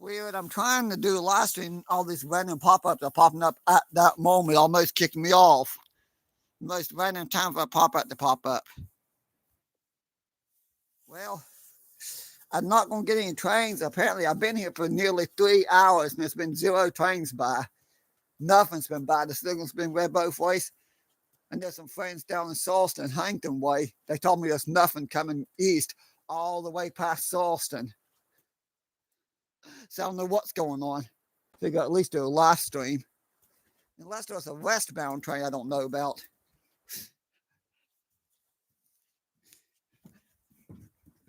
Weird. I'm trying to do a live stream. All these random pop-ups are popping up at that moment, almost kicking me off. Most random time for a pop-up to pop up. Well, I'm not going to get any trains. Apparently, I've been here for nearly 3 hours and there's been zero trains by. Nothing's been by. The signal's been red both ways. And there's some friends down in Charleston, Hankton way. They told me there's nothing coming east all the way past Charleston. So I don't know what's going on. Figure at least do a live stream. Unless there's a westbound train I don't know about.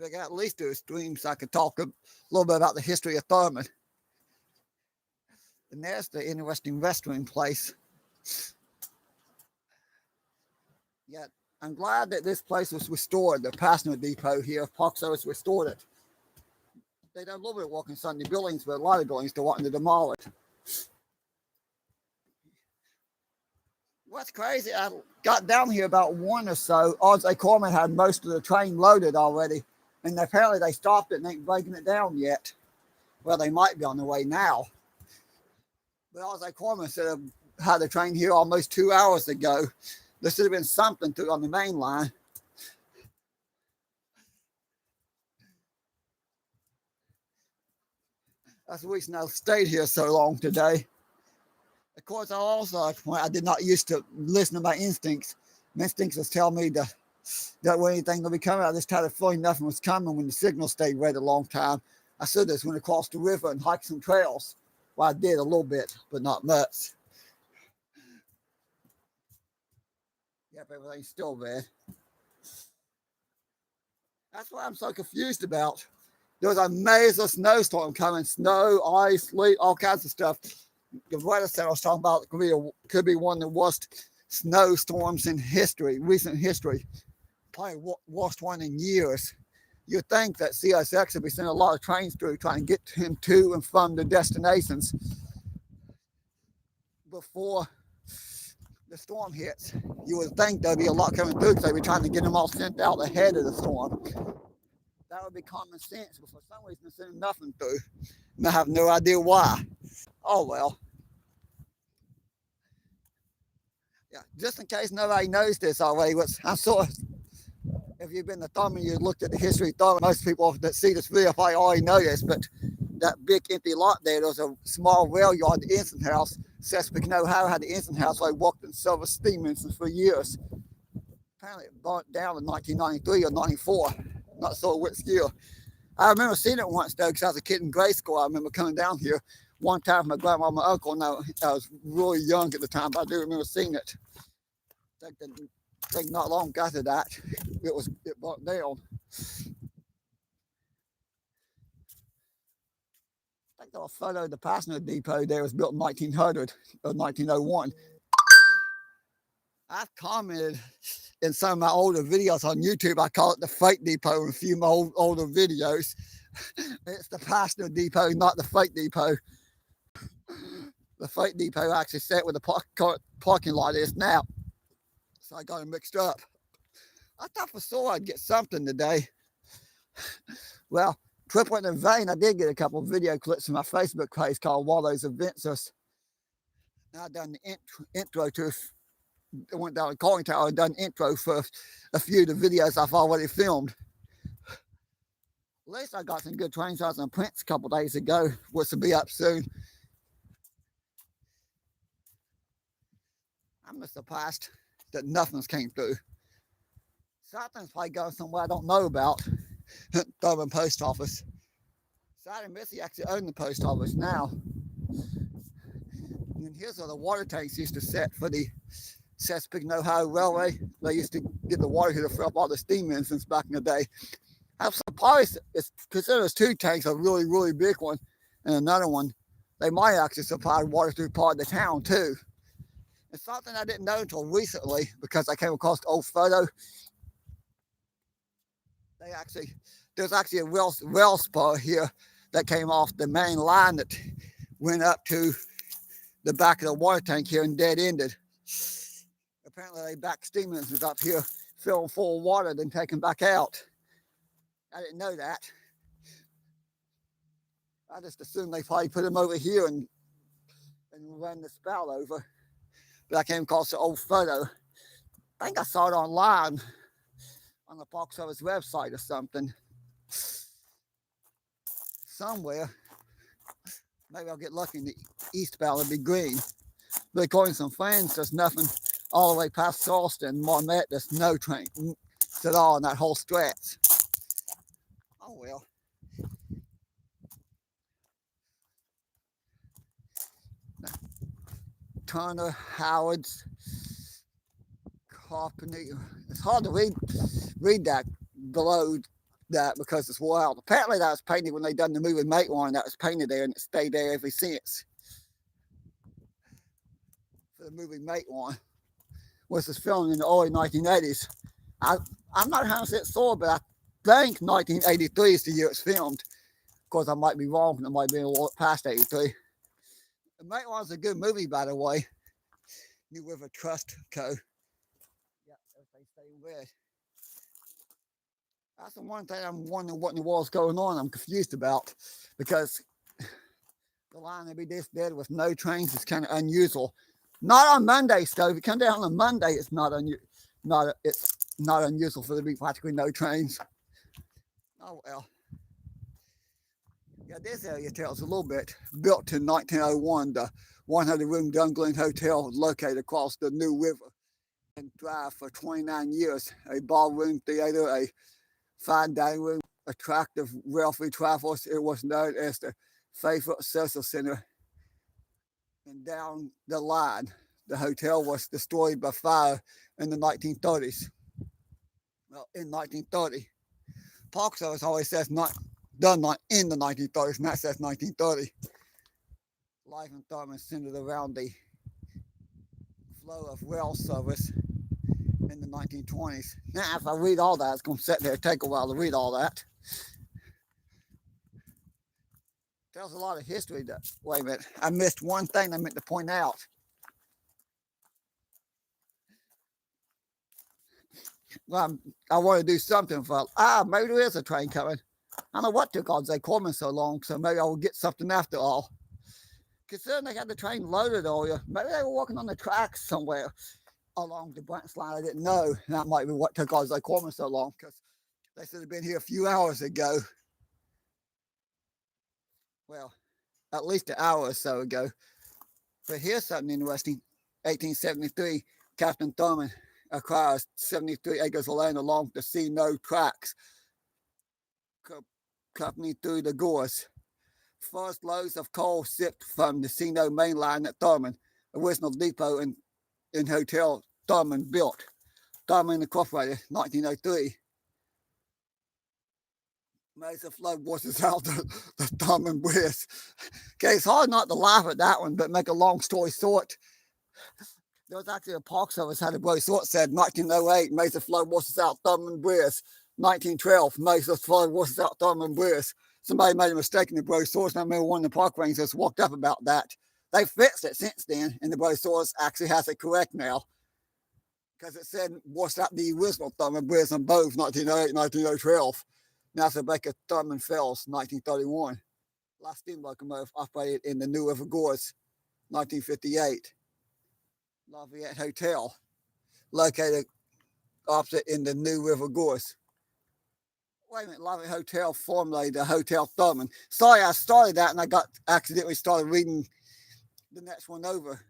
Figure at least do a stream so I could talk a little bit about the history of Thurmond. And there's the interesting restroom place. Yeah, I'm glad that this place was restored. The passenger depot here, Park Service restored it. They done a little bit of work in some of the buildings, but a lot of buildings they're wanting to demolish. What's crazy, I got down here about 1 or so. R.J. Corman had most of the train loaded already, and apparently they stopped it and ain't breaking it down yet. Well, they might be on the way now. But R.J. Corman said had the train here almost 2 hours ago. There should have been something to on the main line. That's the reason I stayed here so long today. Of course, I did not used to listen to my instincts. My instincts was telling me that when anything would be coming, I just had a feeling nothing was coming when the signal stayed red a long time. I should have went across the river and hiked some trails. Well, I did a little bit, but not much. Yep, everything's still red. That's what I'm so confused about. There's a major snowstorm coming, snow, ice, sleet, all kinds of stuff. The weather center I was talking about could be one of the worst snowstorms in history, recent history. Probably worst one in years. You'd think that CSX would be sending a lot of trains through trying to get him to and from the destinations before the storm hits. You would think there'd be a lot coming through because they'd be trying to get them all sent out ahead of the storm. That would be common sense, but for some reason they're sending nothing through. And I have no idea why. Oh well. Yeah, just in case nobody knows this already, I'm sure if you've been to Thurmond, you looked at the history of Thurmond. Most people that see this video probably already know this, but that big empty lot there's a small rail yard, the Ensign House. Chesapeake, Ohio had the Ensign House. I worked in service steam engines for years. Apparently it burnt down in 1993 or 94. Not sure which year. I remember seeing it once though, because I was a kid in grade school. I remember coming down here one time with my grandma and my uncle, and I was really young at the time, but I do remember seeing it. I think not long after that, it burnt down. I think there was a photo of the passenger depot there was built in 1900 or 1901. I've commented in some of my older videos on YouTube. I call it the fake depot in a few of my older videos. It's the passenger depot, not the fake depot. The fake depot actually set where the parking lot is now. So I got it mixed up. I thought for sure I'd get something today. Well, trip went in vain. I did get a couple of video clips from my Facebook page called Waldo's Adventures. I've done the intro to I went down to the calling tower and done intro for a few of the videos I've already filmed. At least I got some good train shots and prints a couple days ago, which will be up soon. I'm just surprised that nothing's came through. Something's probably going somewhere I don't know about. Thurmond Post Office. Side and Missy actually own the post office now. And here's where the water tanks used to set for the Chesapeake, Ohio Railway. They used to get the water here to fill up all the steam engines back in the day. I'm surprised it's considered as two tanks, a really, really big one, and another one. They might actually supply water through part of the town too. It's something I didn't know until recently because I came across the old photo. There's actually a rail spur here that came off the main line that went up to the back of the water tank here and dead ended. Apparently they back steam engines up here, filling full of water, then taken back out. I didn't know that. I just assumed they probably put them over here and ran the spout over. But I came across an old photo. I think I saw it online on the Park Service website or something. Somewhere. Maybe I'll get lucky and the east spout will be green. But according to some friends, there's nothing all the way past Charleston, Marmette. There's no trains at all in that whole stretch. Oh well. Turner, Howard's, Carpenter. It's hard to read that below that because it's wore out. Apparently that was painted when they done the movie Matewan. That was painted there and it stayed there ever since. For the movie Matewan, which was filmed in the early 1980s. I'm not 100% sure, but I think 1983 is the year it's filmed. Of course, I might be wrong. It might be a little past 83. The Matewan's a good movie, by the way. New River Trust Co. Yeah, everything staying red. That's the one thing I'm wondering what in the world's going on. I'm confused about because the line to be this dead with no trains is kind of unusual. Not on Monday, so if you come down on Monday, it's not unusual for there to be practically no trains. Oh well. Yeah, this area tells a little bit. Built in 1901, the 100-room Dunglin Hotel located across the New River and Drive for 29 years. A ballroom theater, a fine dining room, attractive wealthy travelers. It was known as the favorite social center. And down the line, the hotel was destroyed by fire in the 1930s. Well, in 1930. Park Service always says not in the 1930s, and that says 1930. Life in Thurmond centered around the flow of rail service in the 1920s. Now, if I read all that, it's going to sit there and take a while to read all that. Tells a lot of history. Wait a minute, I missed one thing I meant to point out. Well, I want to do something for, maybe there is a train coming. I don't know what took on Zay Corman so long, so maybe I will get something after all. Considering they had the train loaded earlier, maybe they were walking on the tracks somewhere along the branch line. I didn't know. And that might be what took on Zay Corman so long, because they should have been here a few hours ago. Well, at least an hour or so ago. But here's something interesting. 1873, Captain Thurmond acquires 73 acres of land along the C-No tracks, company through the gorse. First loads of coal shipped from the C-No main line at Thurmond, original depot and hotel Thurmond built. Thurmond Incorporated, 1903. Major flood washes out the Thurmond Bridge. Okay, it's hard not to laugh at that one, but make a long story short, there was actually a Park Service had a brochure said 1908 major flood washes out Thurmond Bridge. 1912 major flood washes out Thurmond Bridge. Somebody made a mistake in the brochures, and I remember one of the park rangers walked up about that. They fixed it since then, and the brochures actually has it correct now. Because it said washed out the original Thurmond Bridge on both 1908 and 1912. Now it's a Baker Thurmond Fells, 1931. Last steam locomotive operated in the New River Gorge, 1958. Lafayette Hotel, located opposite in the New River Gorge. Wait a minute, Lafayette Hotel formulated the Hotel Thurmond. Sorry, I started that and I accidentally started reading the next one over.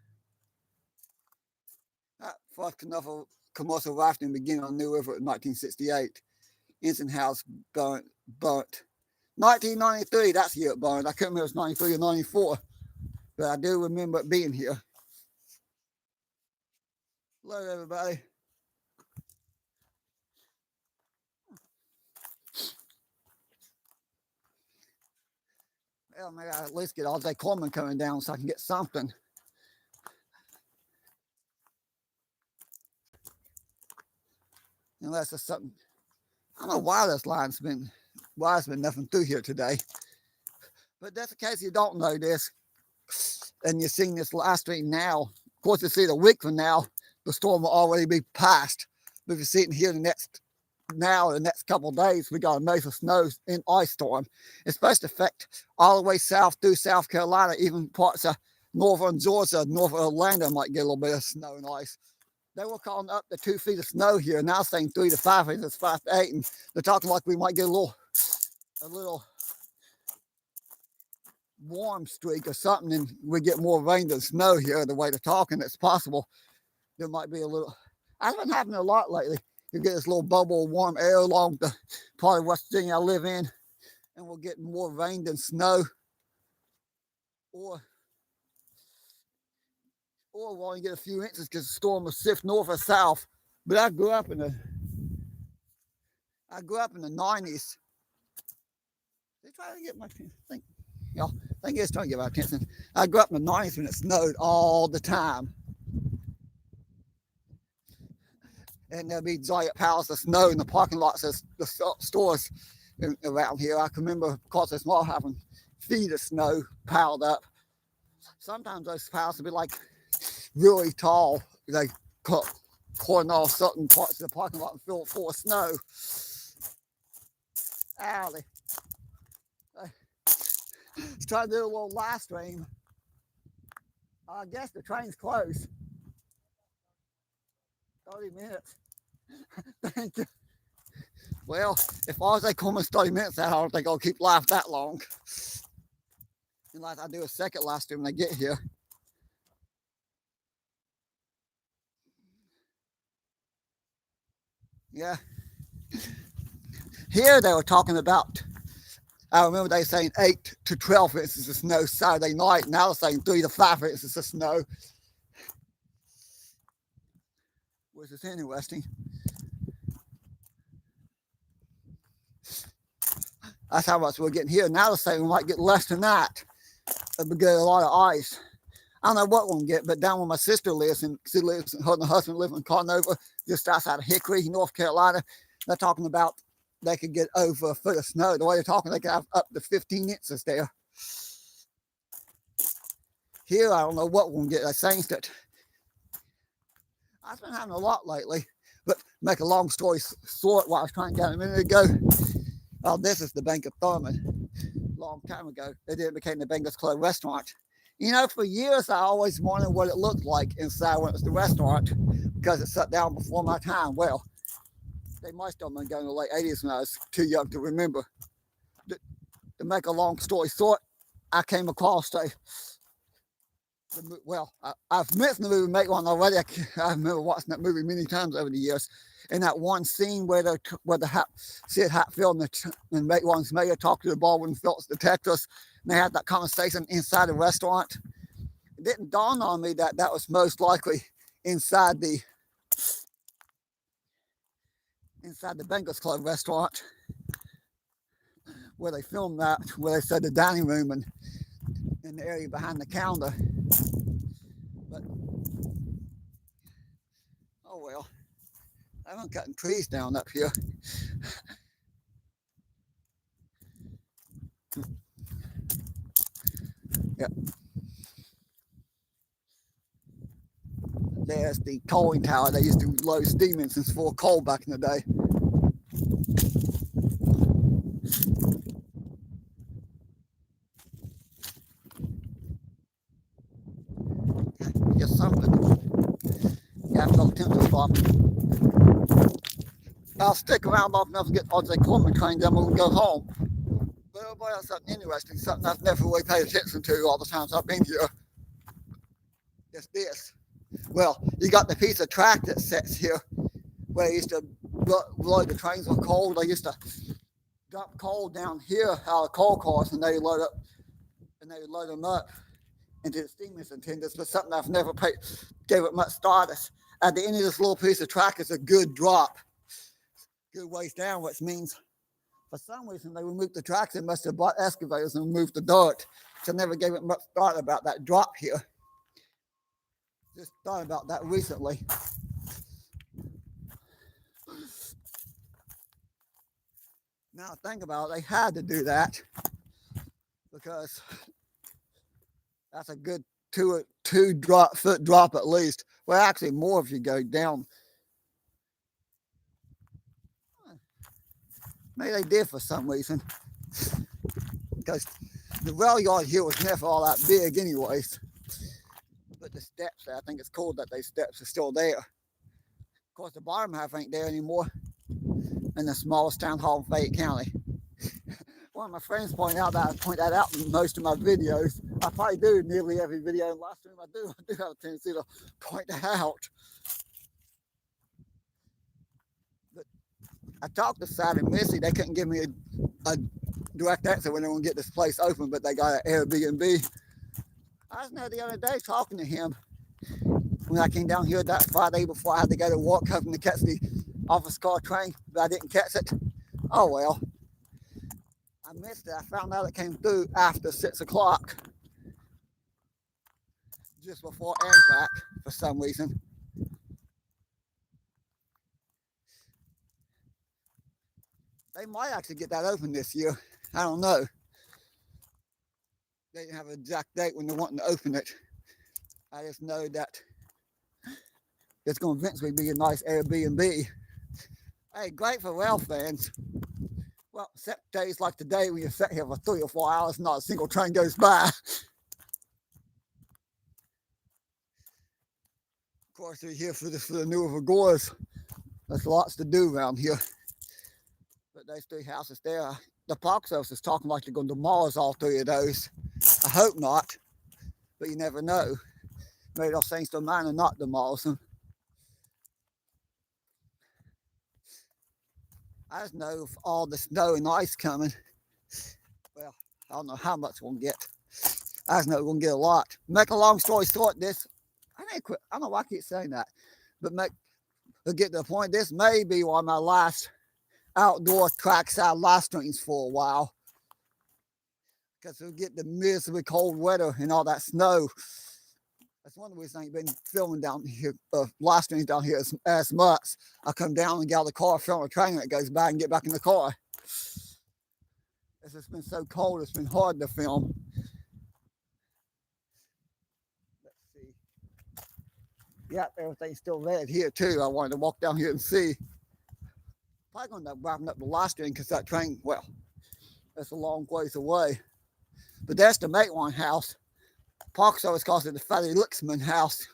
That first commercial rafting began on New River in 1968. Engine house burnt. 1993, that's the year it burned. I couldn't remember if it was 93 or 94, but I do remember it being here. Hello, everybody. Well, maybe I'll at least get all day Coleman coming down so I can get something. Unless there's something. I don't know why this line's been, why it's been nothing through here today. But that's in case you don't know this, and you're seeing this live stream now. Of course, you see it a week from now, the storm will already be past. But if you see it here the next now in the next couple of days, we got a major snow and ice storm. It's supposed to affect all the way south through South Carolina, even parts of northern Georgia, northern Atlanta might get a little bit of snow and ice. They were calling up to 2 feet of snow here, now saying 3 to 5 feet, it's 5 to 8, and they're talking like we might get a little warm streak or something, and we get more rain than snow here. The way they're talking, it's possible there might be a little. That's been happening a lot lately. You get this little bubble of warm air along the part of West Virginia I live in, and we'll get more rain than snow, or we'll only get a few inches because the storm will shift north or south. But I grew up in the 90s. They try to get my attention. I think it's trying to get my attention. I grew up in the 90s when it snowed all the time. And there'd be giant piles of snow in the parking lots of the stores around here. I can remember, because it's small, having feet of snow piled up. Sometimes those piles would be like really tall. They pouring off certain parts of the parking lot and fill it full of snow. Alley. Let's try to do a little live stream. I guess the train's closed. 30 minutes. Thank you. Well, if all they come in 30 minutes, I don't think I'll keep live that long. Unless I do a second live stream when I get here. Yeah. Here they were talking about, I remember they saying 8 to 12 inches of snow Saturday night. Now they're saying 3 to 5 inches of snow. Which is interesting. That's how much we're getting here. Now they're saying we might get less than that. We get a lot of ice. I don't know what we'll get, but down where my sister lives, and her and her husband live in Carnova, just outside of Hickory, North Carolina. They're talking about they could get over a foot of snow. The way they're talking, they could have up to 15 inches there. Here, I don't know what we'll get. They're saying that I've been having a lot lately, but make a long story short, what I was trying to get a minute ago. Oh, this is the Bank of Thurmond. A long time ago, it then became the Bengals Club restaurant. You know, for years, I always wondered what it looked like inside when it was the restaurant, because it shut down before my time. Well, they must have been going in the late 80s when I was too young to remember. To make a long story short, I came across I've mentioned the movie Make One already. I remember watching that movie many times over the years. In that one scene where Sid Hatfield and Make One's mayor talked to the Baldwin Phillips detectives, and they had that conversation inside the restaurant. It didn't dawn on me that that was most likely inside the Bengals Club restaurant, where they filmed that, where they said the dining room and in the area behind the counter. But oh well, I'm cutting trees down up here. Yep. There's the coaling tower. They used to load steam engines full of coal back in the day. Just something. Yeah, I've got the temperature spot. I'll stick around long enough to get towards the Coleman train, then we'll go home. But everybody else, something interesting, something I've never really paid attention to all the times I've been here. It's this. Well, you got the piece of track that sits here where they used to load the trains with coal. They used to dump coal down here out of coal cars, and they load them up into the steam engine tenders. But something I've never gave it much thought. At the end of this little piece of track is a good drop, good ways down, which means for some reason they removed the tracks. They must have bought excavators and removed the dirt. So I never gave it much thought about that drop here. Just thought about that recently. Now think about it, they had to do that because that's a good two foot drop at least. Well, actually more if you go down. Maybe they did for some reason. Because the rail yard here was never all that big anyways. But the steps, I think it's cool that these steps are still there. Of course, the bottom half ain't there anymore in the smallest town hall in Fayette County. One of my friends pointed out that I point that out in most of my videos. I probably do nearly every video, and last time I do have a tendency to point that out. But I talked to Sally and Missy. They couldn't give me a direct answer when they were going to get this place open, but they got an Airbnb. I was there the other day talking to him when I came down here that Friday before I had to go to work, hoping to catch the office car train, but I didn't catch it. Oh well. I missed it. I found out it came through after 6 o'clock, just before Amtrak for some reason. They might actually get that open this year. I don't know. They didn't have an exact date when they're wanting to open it. I just know that it's going to eventually be a nice Airbnb. Hey, great for rail fans. Well, except days like today when you sit here for 3 or 4 hours, not a single train goes by. Of course, we're here for the new Agoras. There's lots to do around here. But those 3 houses there, the Park Service is talking like they're going to demolish all 3 of those. I hope not, but you never know. Maybe they'll change their mind and not demolish them. I just know with all the snow and ice coming, well, I don't know how much we'll get. I just know we're going to get a lot. Make a long story short, I don't know why I keep saying that, but to get to the point, this may be one of my last outdoor trackside live streams for a while. Because we'll get the miserably cold weather and all that snow. That's one of the reasons I ain't been filming down here, live streams down here as much. I come down and get out of the car, film a train that goes by and get back in the car. It's just been so cold, it's been hard to film. Let's see. Yeah, everything's still red here too. I wanted to walk down here and see. Probably going to end up wrapping up the live stream because that train, well, that's a long ways away. But that's the Maitland house. Park Service calls it the Fatty Luxman house,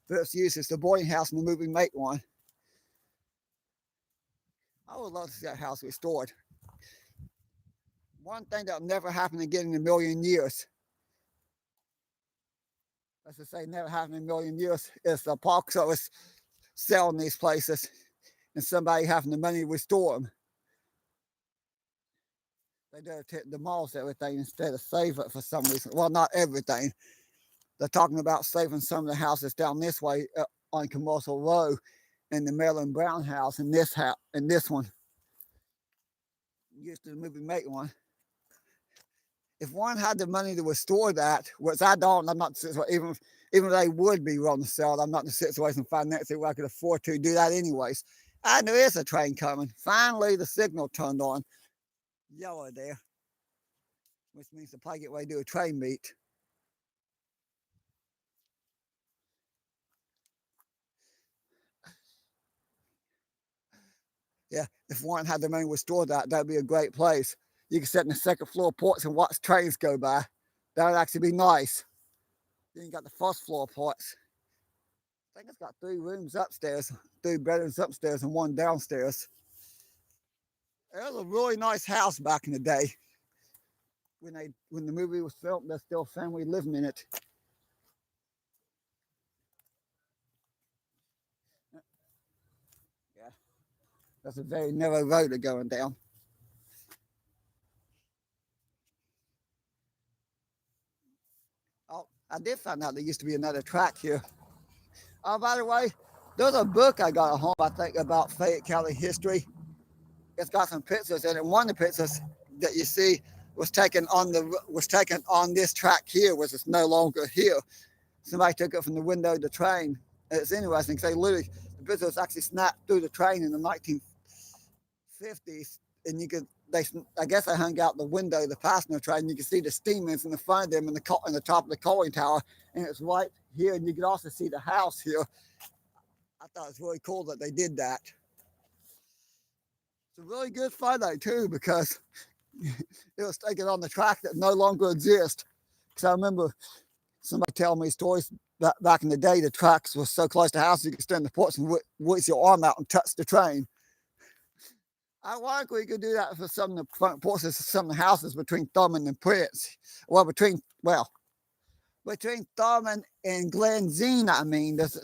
but it's used as the boarding house in the movie Maitland. I would love to see that house restored. One thing that'll never happen again in a million years, let's just say never happen in a million years, is the Park Service selling these places and somebody having the money to restore them. They demolish everything instead of save it for some reason. Well, not everything. They're talking about saving some of the houses down this way on Commercial Row, and the Marilyn Brown house, and this house, and this one. Used to the movie Maitland. If one had the money to restore that, which I don't, I'm not even if they would be willing to sell it, I'm not in a situation financially where I could afford to do that anyways. And there is a train coming. Finally, the signal turned on. Yellow there, which means they'll probably get ready to do a train meet. Yeah, if one had the money to restore that, that'd be a great place. You can sit in the second floor porch and watch trains go by. That would actually be nice. Then you got the first floor porch. I think it's got 3 rooms upstairs, 3 bedrooms upstairs and 1 downstairs. It was a really nice house back in the day. When the movie was filmed, there's still family living in it. Yeah, that's a very narrow road going down. Oh, I did find out there used to be another track here. Oh, by the way, there's a book I got at home, I think, about Fayette County history. It's got some pictures in it. One of the pictures that you see was taken on this track here, which is no longer here. Somebody took it from the window of the train. And it's interesting because the picture was actually snapped through the train in the 1950s, and I guess they hung out the window of the passenger train. You can see the steam engine in front of them in the top of the coaling tower, and it's right here. And you can also see the house here. I thought it was really cool that they did that. a really good photo too, because it was taken on the track that no longer exists. Because I remember somebody telling me stories that back in the day, the tracks were so close to houses you could stand in the porch and reach your arm out and touch the train. Ironically, you could do that for some of the front porches of some of the houses between Thurmond and Prince. Well, between Thurmond and Glenzine, I mean, there's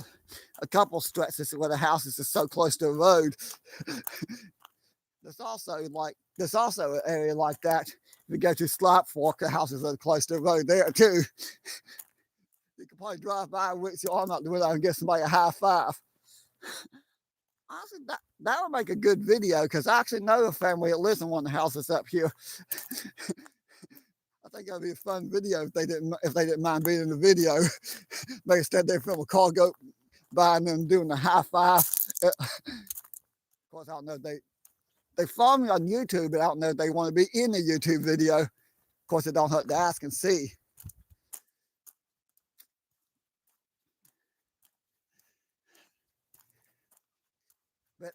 a couple stretches where the houses are so close to the road. There's also an area like that. If you go to Slap Fork, the houses are close to the road there too. You could probably drive by and reach your arm out the window and give somebody a high five. Honestly, that would make a good video, because I actually know a family that lives in one of the houses up here. I think that'd be a fun video if they didn't mind being in the video. Maybe instead they film a car go by and them doing the high five. Of course, I don't know if they follow me on YouTube, but I don't know if they want to be in the YouTube video. Of course, it don't hurt to ask and see. But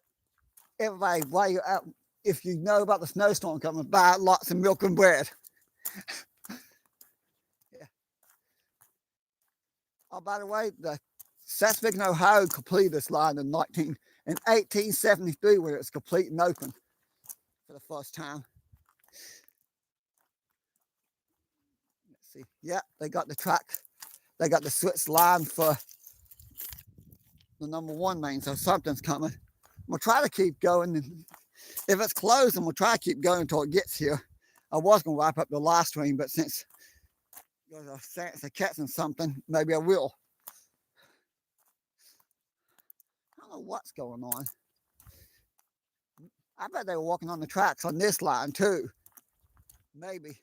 everybody, while you're out, if you know about the snowstorm coming, buy lots of milk and bread. Yeah. Oh, by the way, the Saskatchewan, Ohio completed this line in 1873 when it was complete and open for the first time. Let's see. Yeah, they got the track. They got the switch line for the #1 main, so something's coming. We'll try to keep going. And if it's closed, then we'll try to keep going until it gets here. I was going to wrap up the live stream, but since there's a chance of catching something, maybe I will. I don't know what's going on. I bet they were walking on the tracks on this line too. Maybe.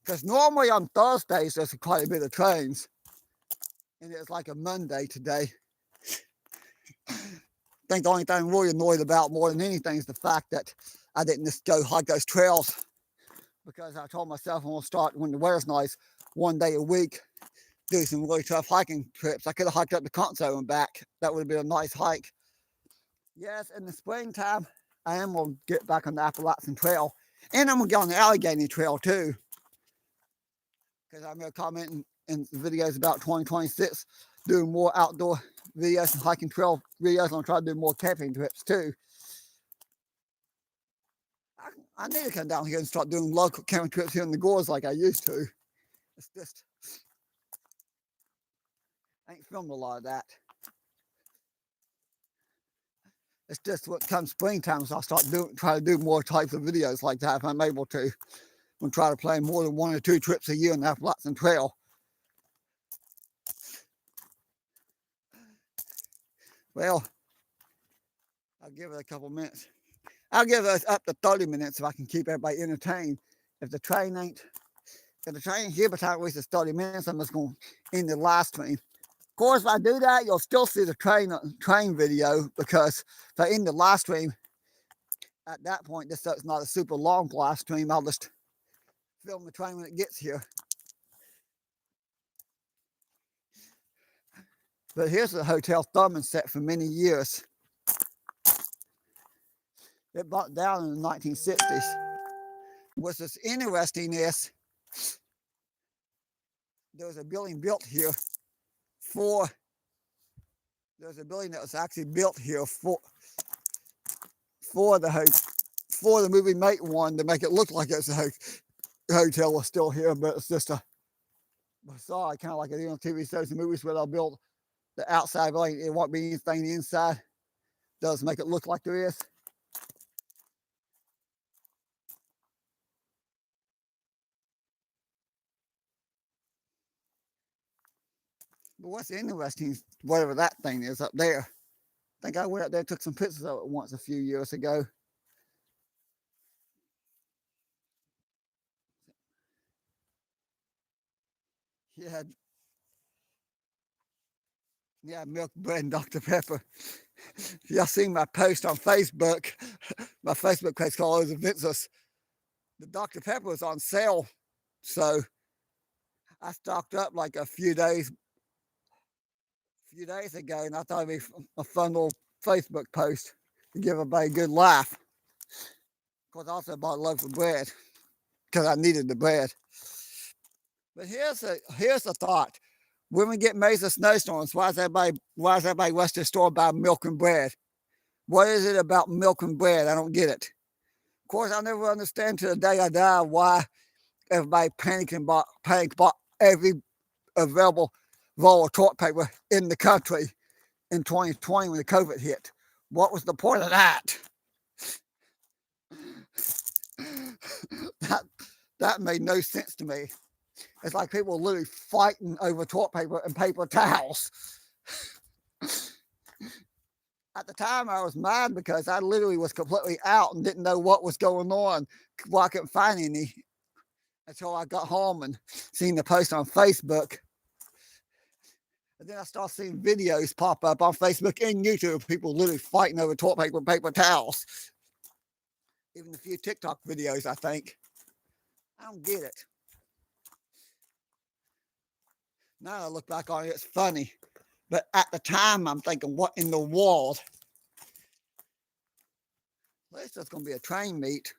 Because normally on Thursdays, there's quite a bit of trains. And it's like a Monday today. I think the only thing I'm really annoyed about more than anything is the fact that I didn't just go hike those trails, because I told myself I'm going to start, when the weather's nice, one day a week, do some really tough hiking trips. I could have hiked up to Conso and back. That would have been a nice hike. Yes, in the springtime, I am going to get back on the Appalachian Trail. And I'm going to get on the Allegheny Trail too. Because I'm going to comment in videos about 2026, doing more outdoor videos and hiking trail videos. I'm going to try to do more camping trips too. I need to come down here and start doing local camping trips here in the gorge like I used to. It's just, I ain't filmed a lot of that. It's just what comes springtime, so I'll try to do more types of videos like that if I'm able to. I'm try to plan more than 1 or 2 trips a year on the Appalachian Trail. Well, I'll give it a couple minutes. I'll give us up to 30 minutes if I can keep everybody entertained. If the train ain't here by the time it reaches 30 minutes, I'm just going to end the live stream. Of course, if I do that, you'll still see the train video, because if I end the live stream at that point, just so it's not a super long live stream, I'll just film the train when it gets here. But here's the Hotel Thurmond set for many years. It brought down in the 1960s. What's just interesting is there was a building built here there's a building that was actually built here for the movie Mate One, to make it look like it's a hotel was still here, but it's just a facade, kind of like it is on TV shows and movies where they'll build the outside building. It won't be anything inside. Does make it look like there is. But what's interesting is whatever that thing is up there. I think I went up there and took some pictures of it once a few years ago. Yeah, milk, bread, and Dr. Pepper. Y'all seen my post on Facebook. My Facebook page called Those Adventures. The Dr. Pepper was on sale, so I stocked up like a few days ago, and I thought it'd be a fun little Facebook post to give everybody a good laugh. course, I also bought a loaf of bread because I needed the bread. But here's a thought. When we get major snowstorms, why does everybody rush to the store buy milk and bread? What is it about milk and bread? I don't get it. Of course, I'll never understand to the day I die why everybody panicked and bought every available roll of toilet paper in the country in 2020 when the COVID hit. What was the point of that? That made no sense to me. It's like people literally fighting over toilet paper and paper towels. At the time, I was mad because I literally was completely out and didn't know what was going on. Well, I couldn't find any until I got home and seen the post on Facebook. And then I started seeing videos pop up on Facebook and YouTube, people literally fighting over toilet paper and paper towels. Even a few TikTok videos, I think. I don't get it. Now I look back on it, it's funny. But at the time, I'm thinking, what in the world? At least there's going to be a train meet.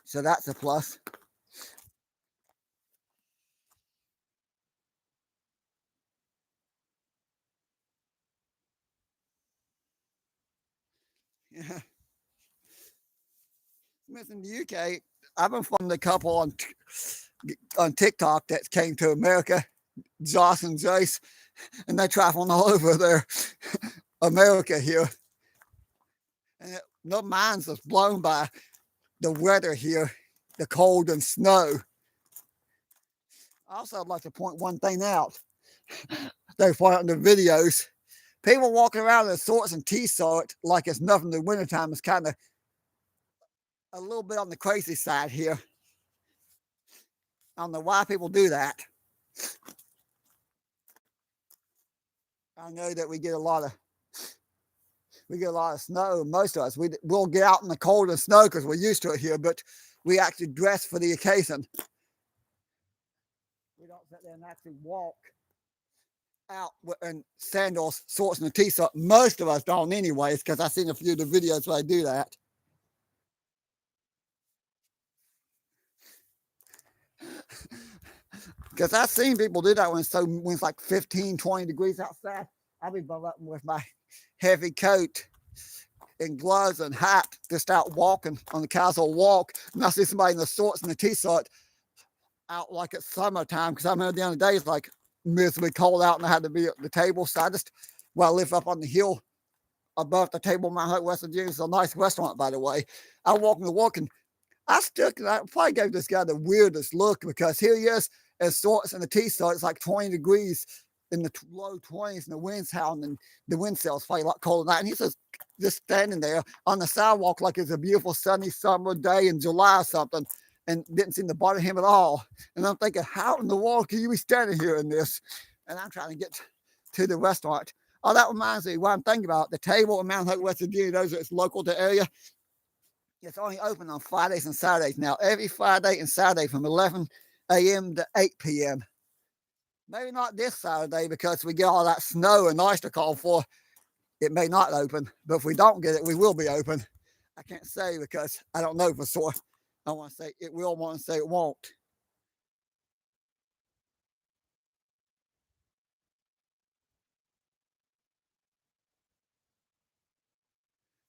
So that's a plus. Yeah. In the UK, I've been following a couple on TikTok that came to America, Josh and Jace, and they're traveling all over their America here. And no minds was blown by the weather here, the cold and snow. Also, I'd like to point one thing out. They point out in the videos, people walking around in shorts and t-shirts like it's nothing in the wintertime is kind of a little bit on the crazy side here. I don't know why people do that. I know that we get a lot of snow. Most of us, we'll get out in the cold and snow because we're used to it here, but we actually dress for the occasion. We don't sit there and actually walk out in sandals, shorts, and a t-shirt. Most of us don't anyways, because I've seen a few of the videos where I do that. Because I've seen people do that when it's like 15, 20 degrees outside. I'll be bundled up with my heavy coat and gloves and hat, just out walking on the casual walk. And I see somebody in the shorts and the t-shirt out like it's summertime, because I remember the other day it's like miserably cold out and I had to be at the table. So I live up on the hill above the table in my home, West Virginia. It's a nice restaurant, by the way. I walk and walk, and I probably gave this guy the weirdest look, because here he is in shorts and the t-shirt. It's like 20 degrees in the low 20s, and the wind's howling, and the wind cell's probably a lot colder than that. And he's just standing there on the sidewalk like it's a beautiful sunny summer day in July or something, and didn't seem to bother him at all. And I'm thinking, how in the world can you be standing here in this? And I'm trying to get to the restaurant. Oh, that reminds me, what I'm thinking about, the table in Mount Hope, West Virginia, those it's local to the area. It's only open on Fridays and Saturdays now, every Friday and Saturday from 11 a.m. to 8 p.m. Maybe not this Saturday, because we get all that snow and ice to call for. It may not open, but if we don't get it, we will be open. I can't say because I don't know for sure. I want to say it will, I want to say it won't.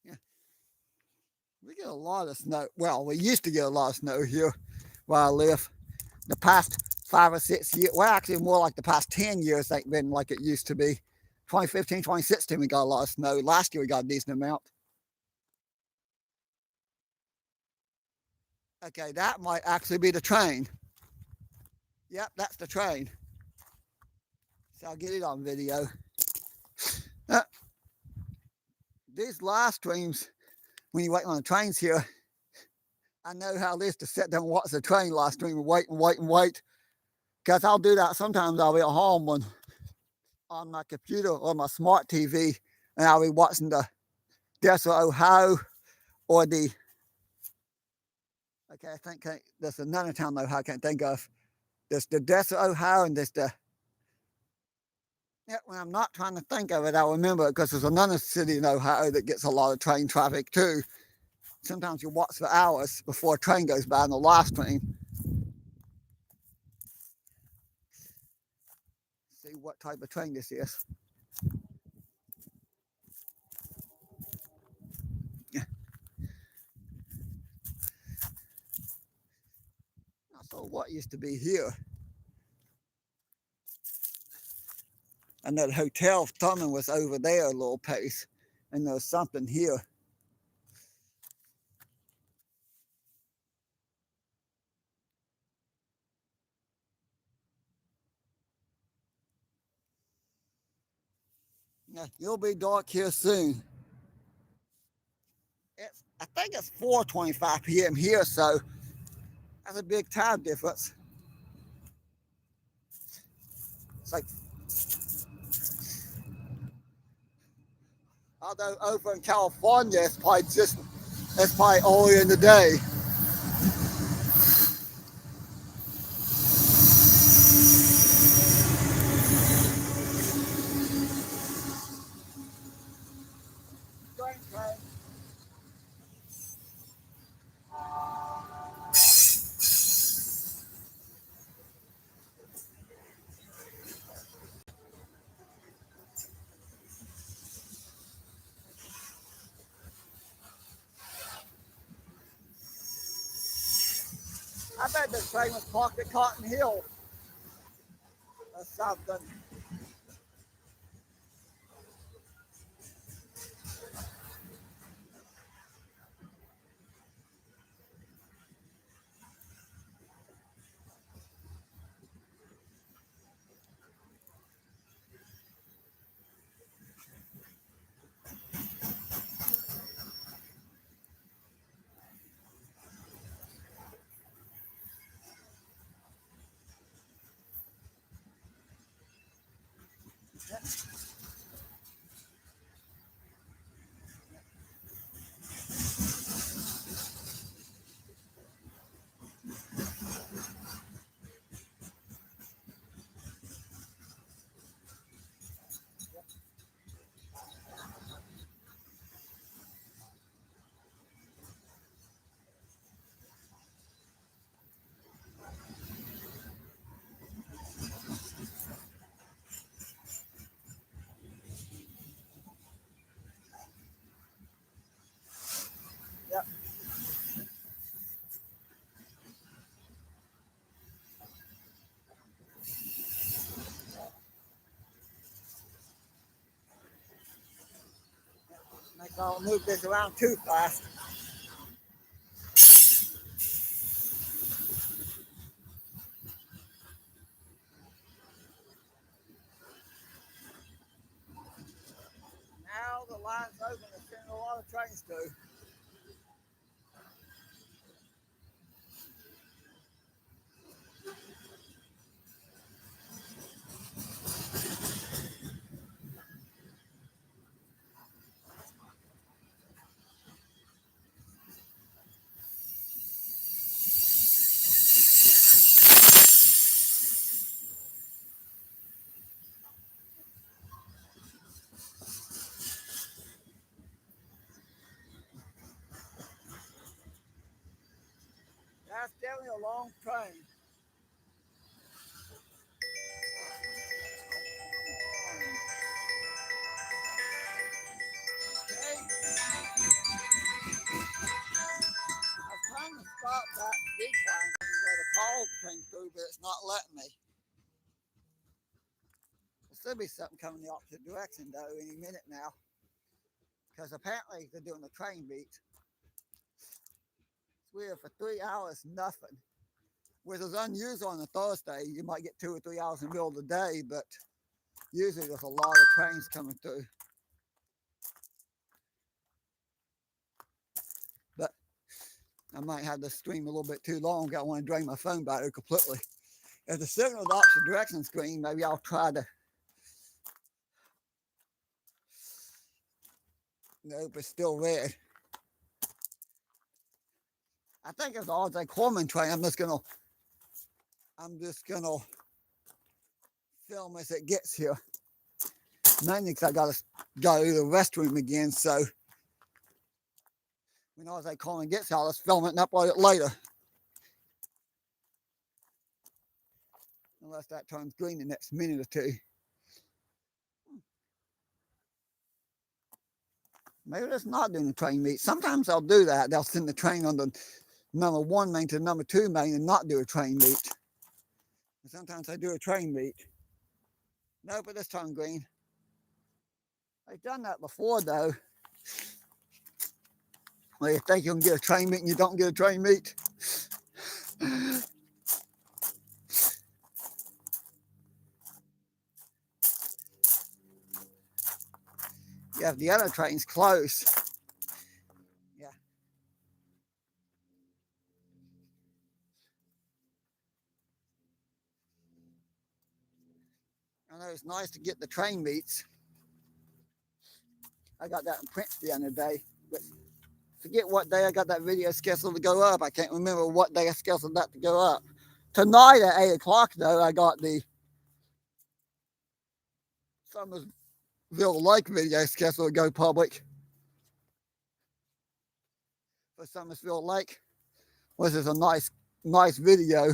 Yeah. We get a lot of snow. Well, we used to get a lot of snow here where I live. The past 5 or 6 years, well, actually more like the past 10 years, ain't been like it used to be. 2015, 2016, we got a lot of snow. Last year, we got a decent amount. Okay, that might actually be the train. Yep, that's the train. So I'll get it on video. Uh, these live streams, when you're waiting on the trains here, I know how it is to sit down and watch the train live stream and wait and wait and wait. Because I'll do that. Sometimes I'll be at home on my computer or my smart TV, and I'll be watching the Desert, Ohio, or the, okay, I think there's another town, Ohio, I can't think of. There's the Desert, Ohio, and there's the, yeah, when I'm not trying to think of it, I'll remember it, because there's another city in Ohio that gets a lot of train traffic too. Sometimes you watch for hours before a train goes by in the live stream. See what type of train this is. So what used to be here? I know the hotel Thurmond was over there a little pace, and there's something here. Yeah, it'll be dark here soon. I think it's 4:25 p.m. here, so that's a big time difference. It's like, although over in California, it's probably early in the day. I bet the train was parked at Cotton Hill or something. Yep. Make I'll move this around too fast. Now the line's open, it's sending a lot of trains through. That's definitely a long train. Okay. I was trying to stop that decline where the call came through, but it's not letting me. There should be something coming the opposite direction though any minute now. Because apparently they're doing the train beat. It's weird, for 3 hours, nothing. Which is unusual on a Thursday. You might get 2 or 3 hours in the middle of the day, but usually there's a lot of trains coming through. But I might have the stream a little bit too long. I want to drain my phone battery completely. If the signal is opposite direction screen, maybe I'll try to. Nope, it's still red. I think it's the All-Day Corman train. I'm just gonna film as it gets here. Mainly because I gotta go to the restroom again, so When I say calling gets out, let's film it and upload it later. Unless that turns green the next minute or two. Maybe that's not doing the train meet. Sometimes they'll do that. They'll send the train on the number 1 main to the number 2 main and not do a train meet. And sometimes they do a train meet. No, but this turned green. They've done that before though. Well, you think you can get a train meet and you don't get a train meet. Yeah, the other train's close. Yeah. I know it's nice to get the train meets. I got that in print the other day, but forget what day I got that video scheduled to go up. I can't remember what day I scheduled that to go up. Tonight at 8 o'clock, though, I got the Summersville Lake video scheduled to go public. For Summersville Lake, which is a nice video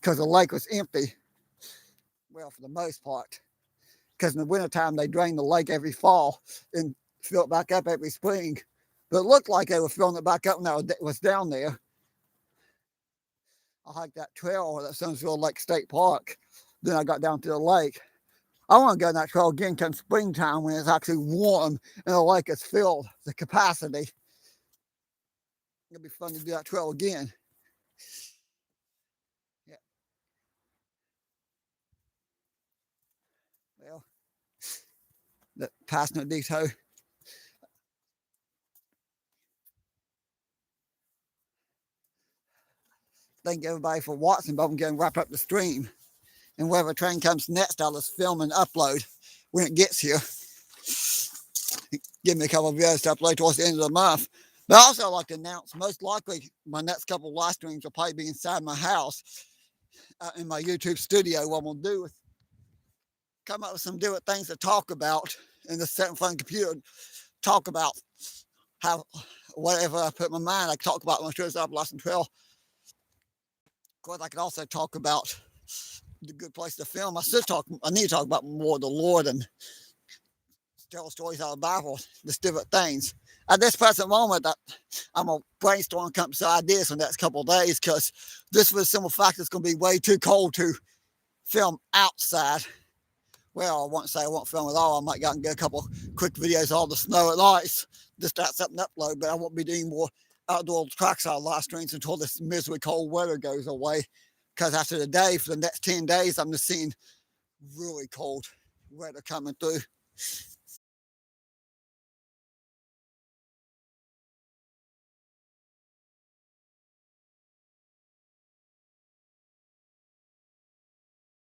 because the lake was empty. Well, for the most part. Because in the wintertime, they drain the lake every fall and fill it back up every spring. But it looked like they were filling it back up when I was down there. I hiked that trail at Summersville Lake State Park. Then I got down to the lake. I want to go on that trail again come springtime when it's actually warm and the lake is filled, the capacity. It'll be fun to do that trail again. Yeah. Well, the Passenger Depot. Thank everybody for watching, but I'm going to wrap up the stream. And wherever train comes next, I'll just film and upload when it gets here. Give me a couple of videos to upload towards the end of the month. But also I'd like to announce, most likely my next couple of live streams will probably be inside my house, in my YouTube studio. What I'm going to do is come up with some different things to talk about and just sit in front of the computer, talk about how, whatever I put in my mind, I can talk about when I show up Lesson 12. Of course, I could also talk about the good place to film. I need to talk about more of the Lord and tell stories out of the Bible, just different things. At this present moment, I'm going to brainstorm some ideas for the next couple of days because this for the simple fact it's going to be way too cold to film outside. Well, I won't say I won't film at all. I might go and get a couple quick videos of all the snow and ice, just start something upload, but I won't be doing more outdoor trackside live streams until this miserably cold weather goes away. Because after the day, for the next 10 days, I'm just seeing really cold weather coming through.